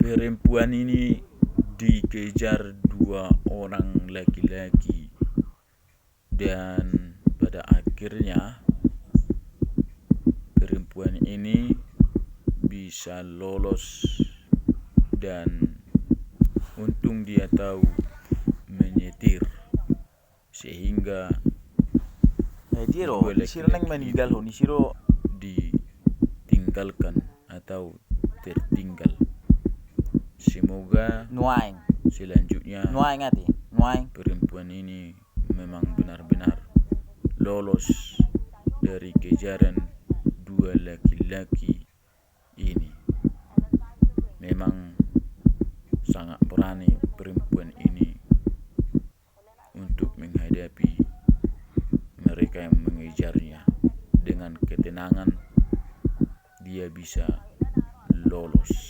Perempuan ini dikejar dua orang laki-laki dan pada akhirnya perempuan ini bisa lolos dan untung dia tahu menyetir sehingga Jiro, siro nang meninggal ho, ni siro ditinggalkan atau tertinggal. Semoga nuaing selanjutnya ati, nuaing. perempuan ini memang benar-benar lolos dari kejaran dua laki-laki ini. Memang sangat berani perempuan ini untuk menghadapi mereka yang mengejarnya. Dengan ketenangan dia bisa lolos.